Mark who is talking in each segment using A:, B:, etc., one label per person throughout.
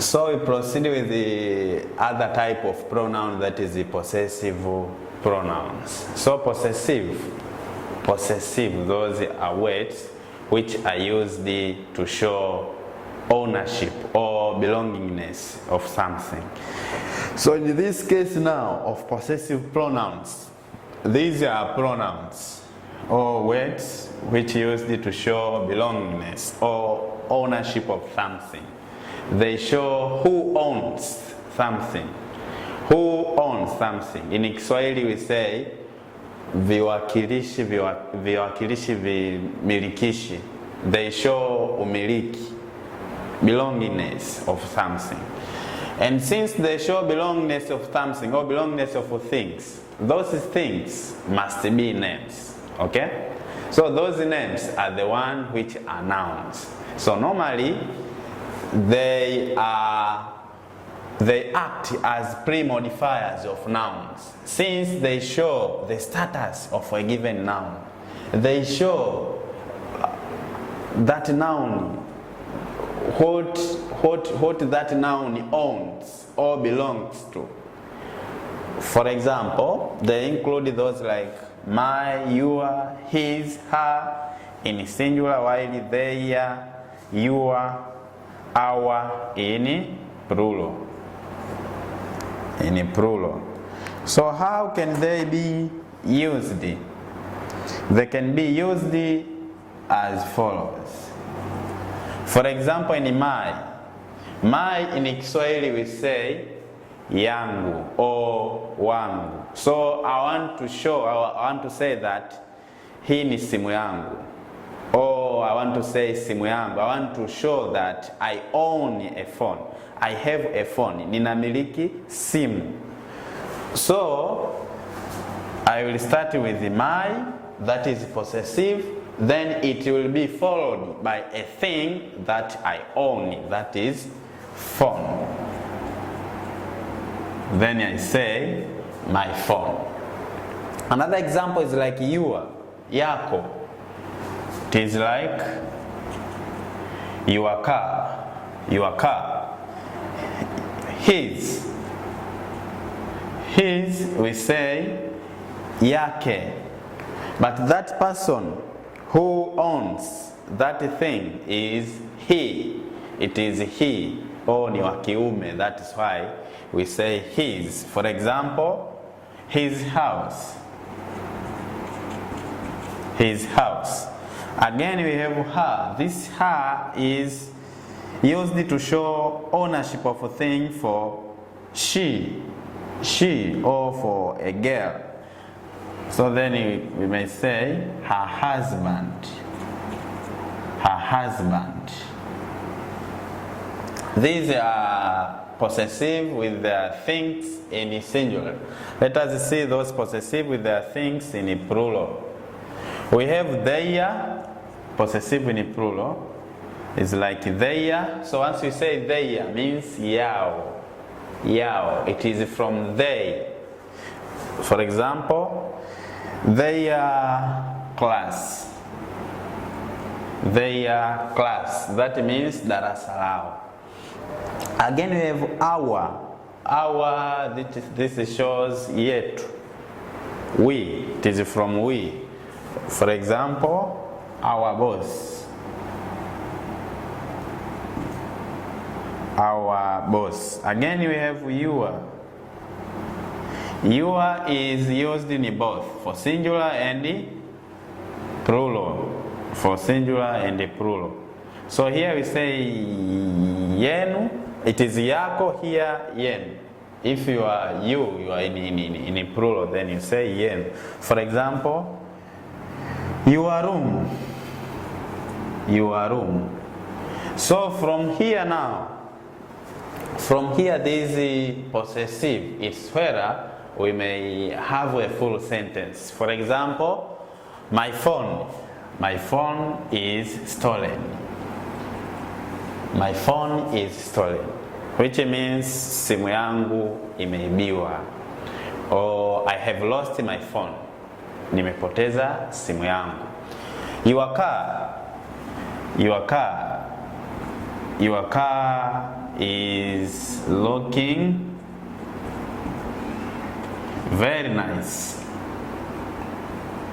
A: So we proceed with the other type of pronoun, that is the possessive pronouns. So possessive, those are words which are used to show ownership or belongingness of something. So in this case now of possessive pronouns, these are pronouns or words which are used to show belongingness or ownership of something. They show who owns something. Who owns something. In Kiswahili we say viwakilishi vimilikishi. They show umiliki, belongingness of something. And since they show belongingness of something or belongingness of things, those things must be names. Okay? So those names are the ones which are nouns. So normally they act as pre-modifiers of nouns. Since they show the status of a given noun, they show that noun, what that noun owns or belongs to. For example, they include those like my, your, his, her in singular, while their, your, our in plural. So how can they be used? They can be used as follows. For example, in my in Kiswahili we say yangu or wangu. So I want to say that hii ni simu yangu. Or I want to say simu yangu. I want to show that I own a phone. I have a phone. Ninamiliki simu. So I will start with my, that is possessive. Then it will be followed by a thing that I own, that is phone. Then I say my phone. Another example is like your, yako. It is like your car. His we say yake. But that person who owns that thing is he. It is he. Or ni wa kiume. That is why we say his. For example, his house. His house. Again we have her. This her is used to show ownership of a thing for she or for a girl. So then we may say her husband. These are possessive with their things in singular. Let us see those possessive with their things in plural. We have their, possessive in plural. It's like their. So once we say their, means yao. It is from they. For example, their class. That means darasa lao. Again we have our. This shows yetu. We. It is from we. For example, our boss. Again we have your. Your is used in both for singular and plural. So here we say yenu. It is yako, here yenu. If you are you are in plural, then you say yenu. For example, your room. So from here this possessive is where we may have a full sentence. For example, my phone is stolen. Which means simu yangu imeibiwa. Or I have lost my phone. Nimepoteza simu yangu. Your car is looking very nice.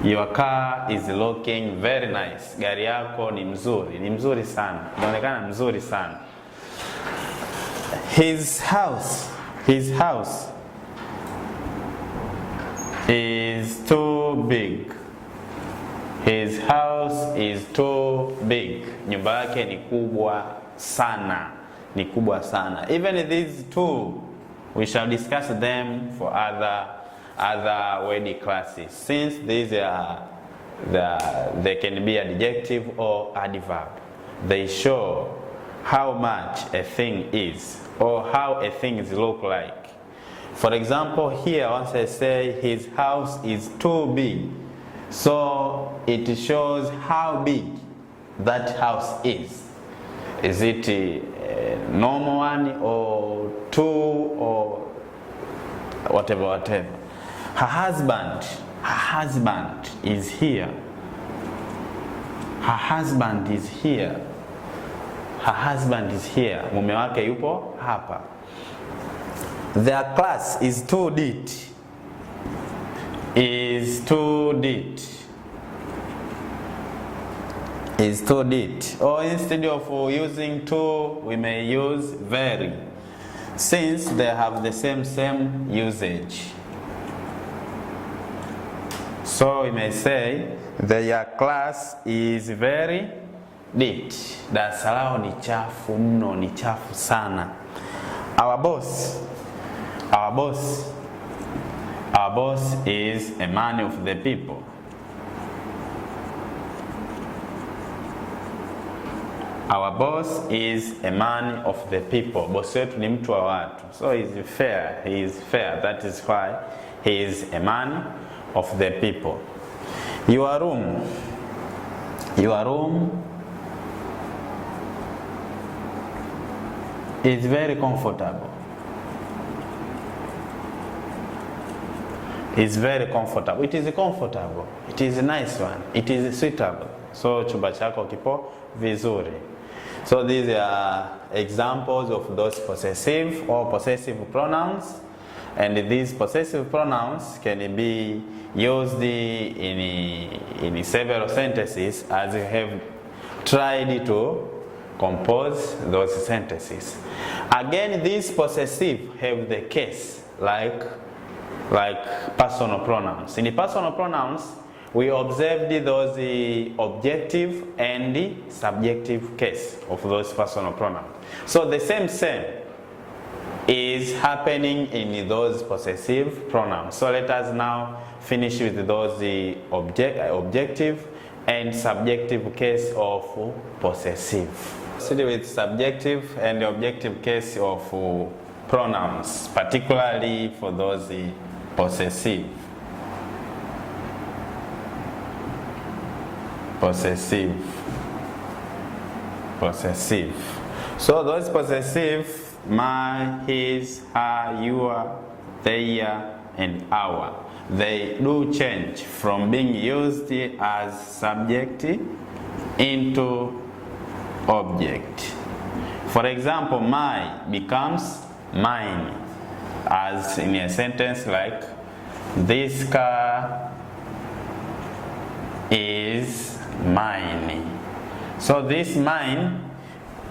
A: Your car is looking very nice. Gari yako ni mzuri sana. Inaonekana mzuri sana. His house is too big. His house is too big. Nyumba yake ni kubwa sana. Ni kubwa sana. Even these two, we shall discuss them for other word classes, since these are they can be adjective or adverb. They show how much a thing is or how a thing look like. For example, here once I say his house is too big, so it shows how big that house is. Is it a normal one or two or whatever? Her husband is here. Her husband is here. Her husband is here. Mume wake yupo hapa. Their class is too neat. Is too neat. Is too neat. Or instead of using too, we may use very, since they have the same usage. So we may say their class is very neat. Darasa lao ni chafu mno, ni chafu sana. Our boss is a man of the people. Our boss is a man of the people. Boss wetu ni mtu wa watu. So he is fair. That is why he is a man of the people. Your room is very comfortable. It's very comfortable. It is comfortable. It is a nice one. It is suitable. So chumba chako kipo vizuri. So these are examples of those possessive or possessive pronouns, and these possessive pronouns can be used in several sentences, as you have tried to compose those sentences. Again, these possessive have the case like personal pronouns. In the personal pronouns, we observed those objective and subjective case of those personal pronouns. So the same is happening in those possessive pronouns. So let us now finish with those objective and subjective case of possessive. Proceed with subjective and objective case of pronouns, particularly for those possessive. So those possessive, my, his, her, your, their, and our, they do change from being used as subject into object. For example, my becomes mine, as in a sentence like, this car is mine. So this mine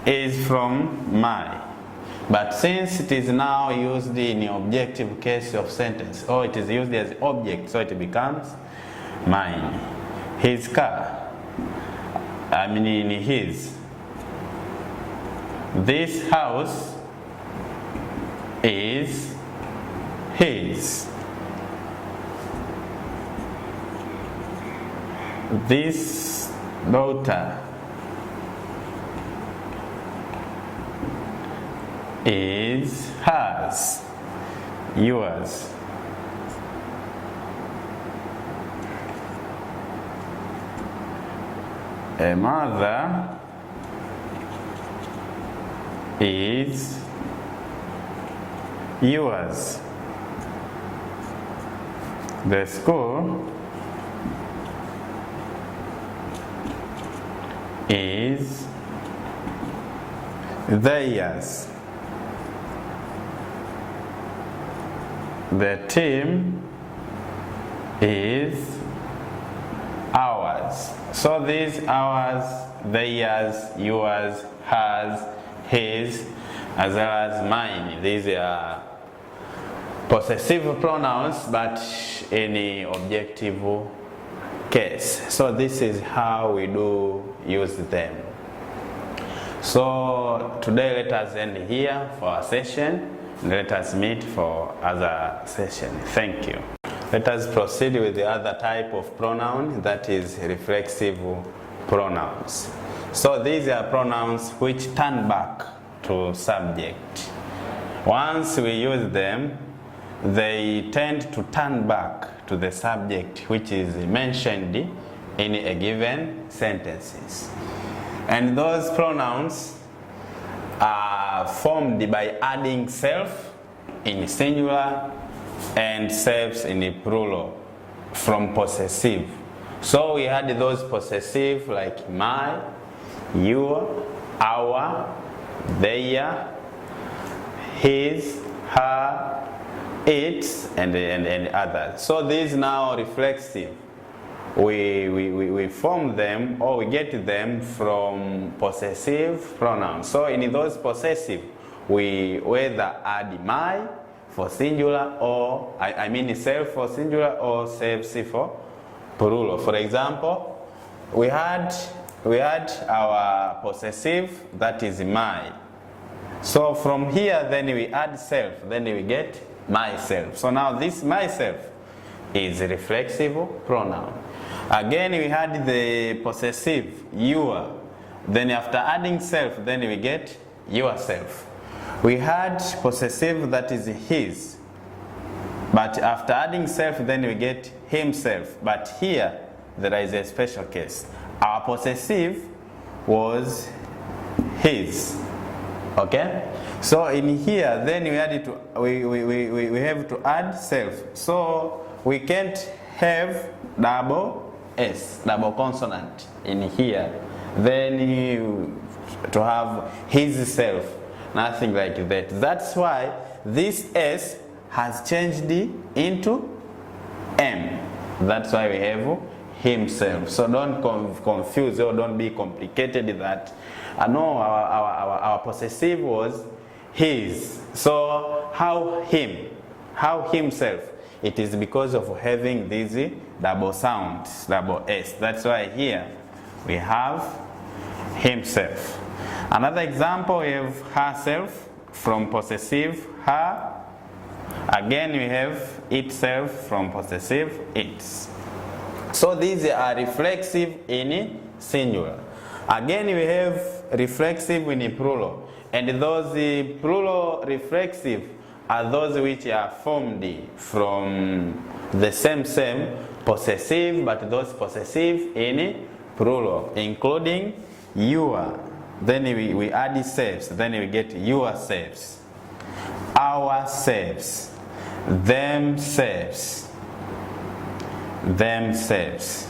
A: is from my, but since it is now used in the objective case of sentence, or it is used as object, so it becomes mine. His car, I mean his. This house is his. This daughter is hers, yours. A mother is yours. The school is theirs. The team is ours. So these ours, theirs, yours, hers, his, as well as mine. These are possessive pronouns, but in the objective case. So this is how we do use them. So today let us end here for our session. Let us meet for other session. Thank you. Let us proceed with the other type of pronoun, that is reflexive pronouns. So these are pronouns which turn back to subject. Once we use them, they tend to turn back to the subject which is mentioned in a given sentences. And those pronouns are formed by adding self in singular and selves in the plural from possessive. So we had those possessive like my, your, our, their, his, her, its, and others. So these now reflexive. We form them, or we get them from possessive pronouns. So in those possessive, we either add my for singular, or I mean self for singular, or selves for plural. For example, we had our possessive, that is my. So from here, then we add self, then we get myself. So now this myself is a reflexive pronoun. Again, we had the possessive, your. Then after adding self, then we get yourself. We had possessive, that is his. But after adding self, then we get himself. But here, there is a special case. Our possessive was his. Okay? So in here, then we add we have to add self. So we can't have double S, double consonant in here. Then to have his self, nothing like that. That's why this S has changed into M. That's why we have himself. So don't confuse or don't be complicated that no, our possessive was his. So how him? How himself? It is because of having these double sounds, double S. That's why here we have himself. Another example, we have herself from possessive, her. Again, we have itself from possessive, its. So these are reflexive in singular. Again, we have reflexive in plural. And those plural reflexive are those which are formed from the same possessive, but those possessive in plural, including your. Then we add selves, then we get yourselves, ourselves, themselves, themselves.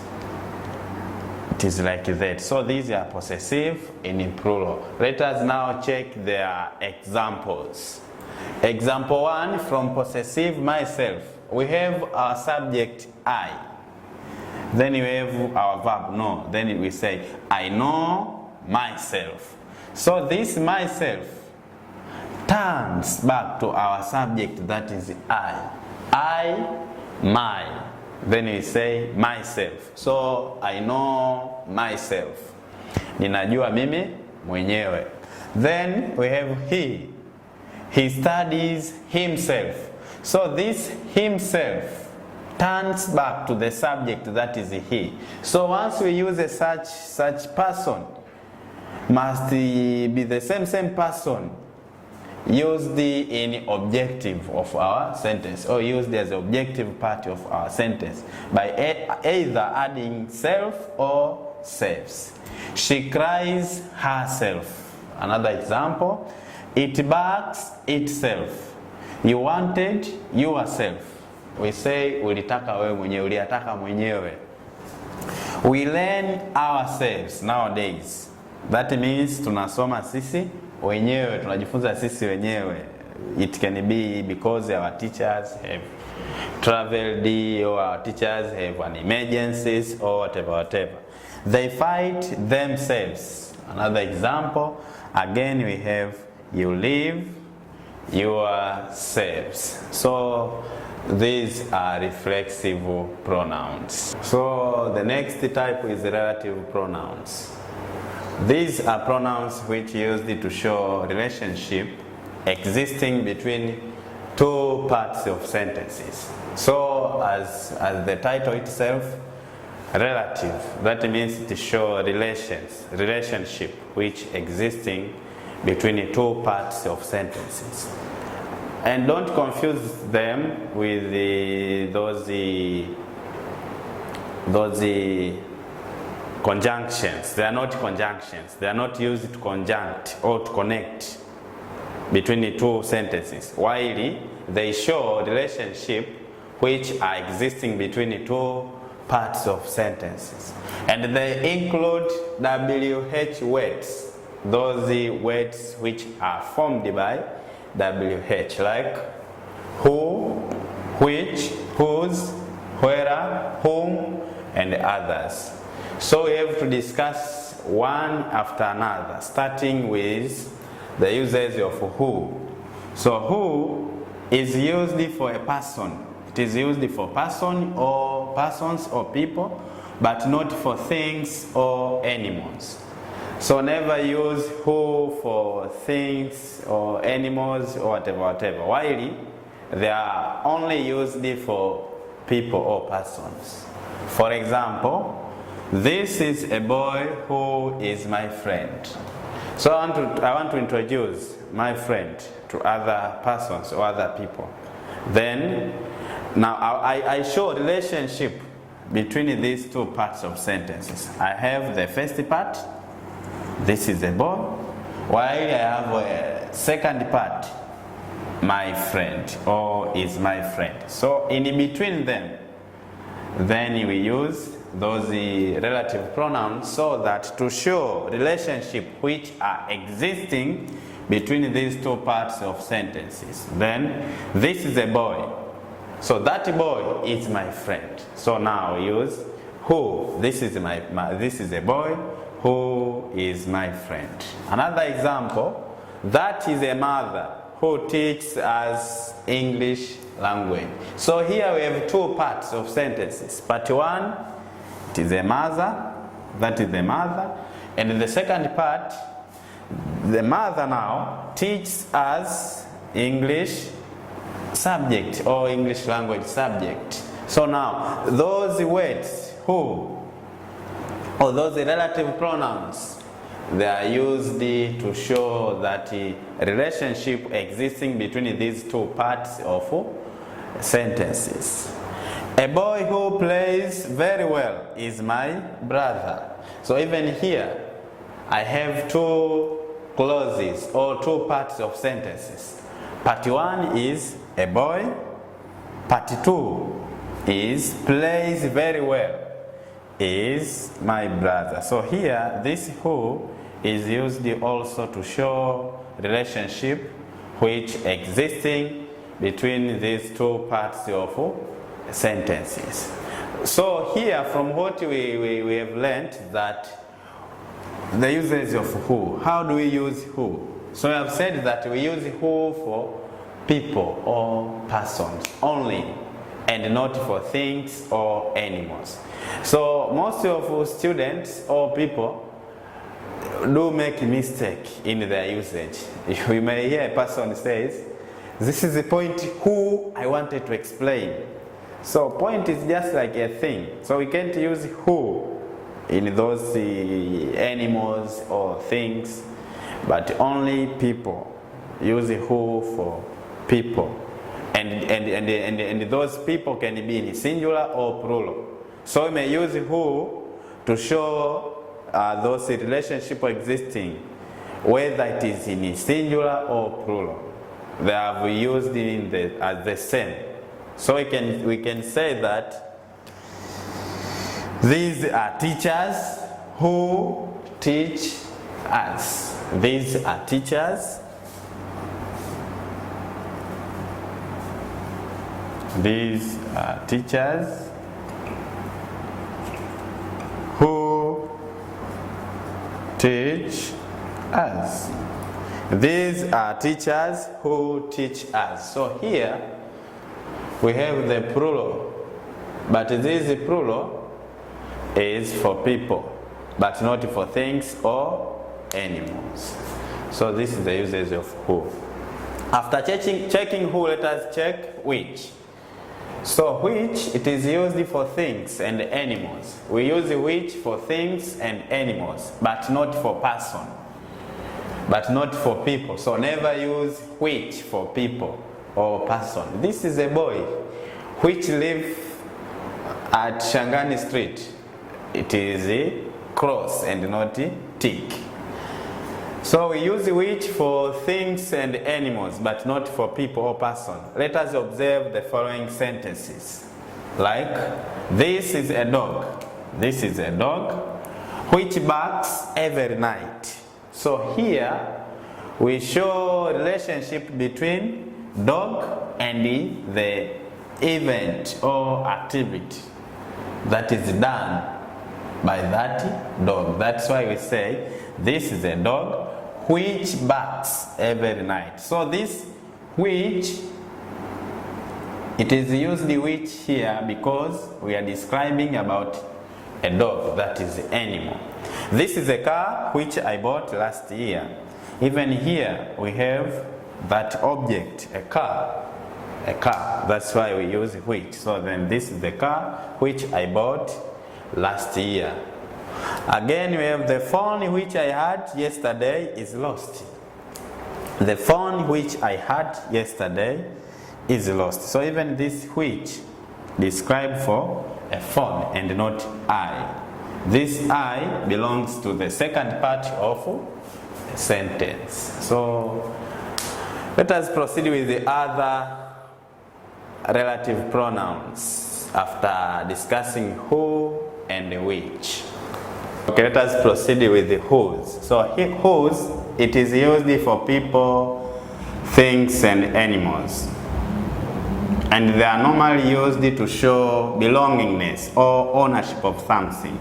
A: It is like that. So these are possessive in plural. Let us now check their examples. Example 1, from possessive myself, we have our subject I. Then we have our verb know. Then we say I know myself. So this myself turns back to our subject, that is I, my. Then we say myself. So I know myself. Ninajua mimi mwenyewe. Then we have he. He studies himself. So this himself turns back to the subject, that is he. So once we use a such person, must be the same person used in objective of our sentence, or used as the objective part of our sentence by either adding self or selves. She cries herself. Another example, it barks itself. You wanted yourself. We say ulitaka wewe mwenyewe, uliataka mwenyewe. We learn ourselves nowadays. That means tunasoma sisi wenyewe, tunajifunza sisi wenyewe. It can be because our teachers have traveled or our teachers have an emergency or whatever. They fight themselves. Another example, again we have you live yourselves. So these are reflexive pronouns. So the next type is relative pronouns. These are pronouns which are used to show relationship existing between two parts of sentences. So as the title itself, relative, that means to show relationship which existing between two parts of sentences. And don't confuse them with those conjunctions. They are not conjunctions. They are not used to conjunct or to connect between the two sentences, while they show relationship which are existing between the two parts of sentences. And they include WH words, those words which are formed by WH, like who, which, whose, where, whom, and others. So we have to discuss one after another, starting with the uses of who. So who is used for a person. It is used for person or persons or people, but not for things or animals. So never use who for things or animals or whatever. While they are only used for people or persons. For example, this is a boy who is my friend. So I want to introduce my friend to other persons or other people. Then, now I show relationship between these two parts of sentences. I have the first part, this is a boy, while I have a second part, my friend or is my friend. So in between them, then we use those relative pronouns so that to show relationship which are existing between these two parts of sentences. Then this is a boy, so that boy is my friend. So now we use who. This is this is a boy who is my friend. Another example, that is a mother who teaches us English language. So here we have two parts of sentences. Part one, it is a mother, that is the mother, and in the second part, the mother now teaches us English subject or English language subject. So now those words who or those relative pronouns, they are used to show that relationship existing between these two parts of sentences. A boy who plays very well is my brother. So even here, I have two clauses or two parts of sentences. Part one is a boy. Part two is plays very well is my brother. So here, this who is used also to show relationship which existing between these two parts of sentences. So here, from what we have learned, that the uses of who. How do we use who? So I have said that we use who for people or persons only, and not for things or animals. So most of students or people do make a mistake in their usage. You may hear a person says, this is the point who I wanted to explain. So point is just like a thing. So we can't use who in those animals or things, but only people. Use who for people. And those people can be in singular or plural. So we may use who to show those relationship existing, whether it is in singular or plural. They have used as the same. So we can say that these are teachers who teach us. These are teachers These are teachers who teach us. These are teachers who teach us. So here we have the plural, but this plural is for people, but not for things or animals. So this is the usage of who. After checking who, let us check which. So which, it is used for things and animals. We use which for things and animals, but not for person, but not for people. So never use which for people or person. This is a boy which lives at Shangani Street. It is a cross and not a tick. So we use which for things and animals, but not for people or person. Let us observe the following sentences. Like, this is a dog. This is a dog which barks every night. So here we show relationship between dog and the event or activity that is done by that dog. That's why we say this is a dog which barks every night. So this which, it is used which here because we are describing about a dog, that is an animal. This is a car which I bought last year. Even here we have that object, a car. A car, that's why we use which. So then this is the car which I bought last year. Again, we have the phone which I had yesterday is lost. The phone which I had yesterday is lost. So even this which described for a phone and not I. This I belongs to the second part of a sentence. So let us proceed with the other relative pronouns after discussing who and which. Okay, let us proceed with the whose. So whose, it is used for people, things and animals. And they are normally used to show belongingness or ownership of something.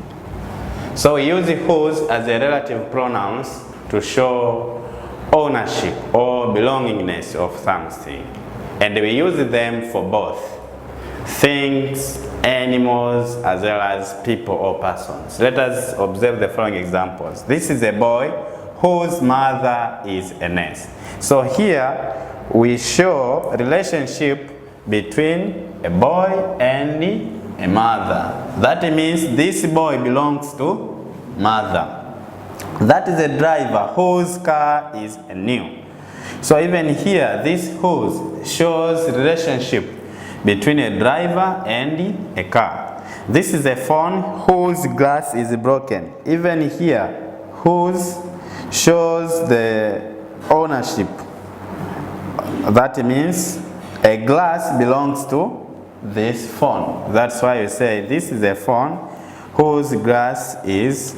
A: So we use whose as a relative pronouns to show ownership or belongingness of something. And we use them for both things, animals, as well as people or persons. Let us observe the following examples. This is a boy whose mother is a nurse. So here we show relationship between a boy and a mother. That means this boy belongs to mother. That is a driver whose car is new. So even here, this whose shows relationship between a driver and a car. This is a phone whose glass is broken. Even here, whose shows the ownership. That means a glass belongs to this phone. That's why you say this is a phone whose glass is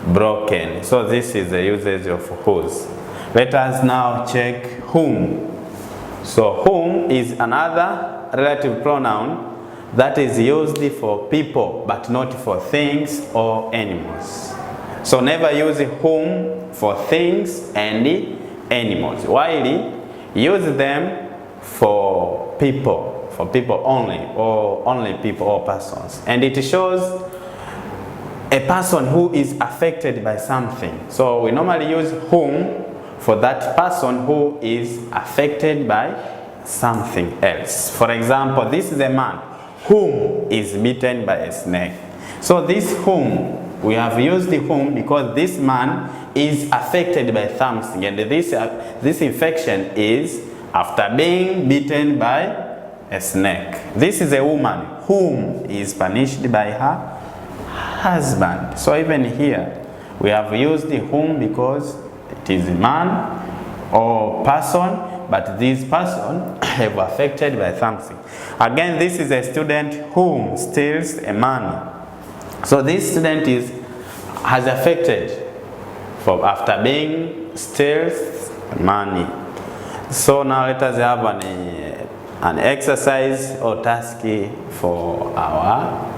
A: broken. So this is the usage of whose. Let us now check whom. So whom is another relative pronoun that is used for people but not for things or animals. So never use whom for things and animals, while use them for people only, or only people or persons. And it shows a person who is affected by something. So we normally use whom for that person who is affected by something else. For example, this is a man whom is bitten by a snake. So this whom, we have used the whom because this man is affected by something, and this infection is after being bitten by a snake. This is a woman whom is punished by her husband. So even here we have used the whom because it is a man or person, but this person have affected by something. Again, this is a student whom steals a money. So this student has affected after being steals money. So now let us have an exercise or task for our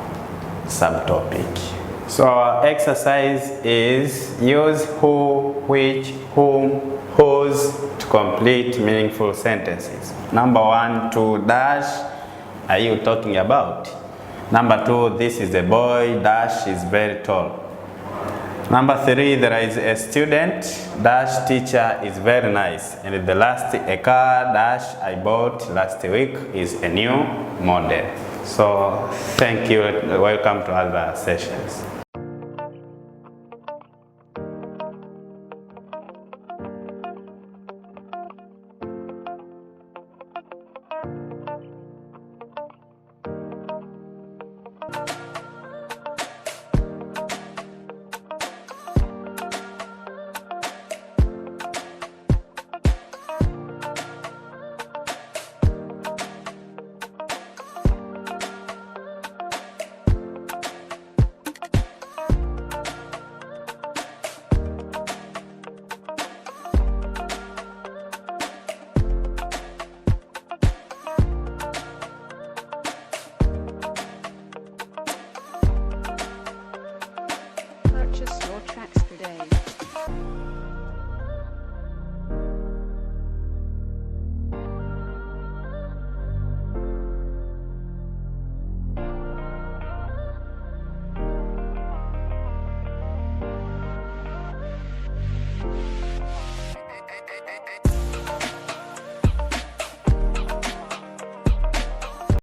A: subtopic. So our exercise is use who, which, whom, whose to complete meaningful sentences. Number 1, to dash are you talking about? Number 2, this is a boy, dash is very tall. Number 3, there is a student, dash teacher is very nice. And the last, a car, dash I bought last week is a new model. So thank you, welcome to other sessions.
B: Purchase your tracks today.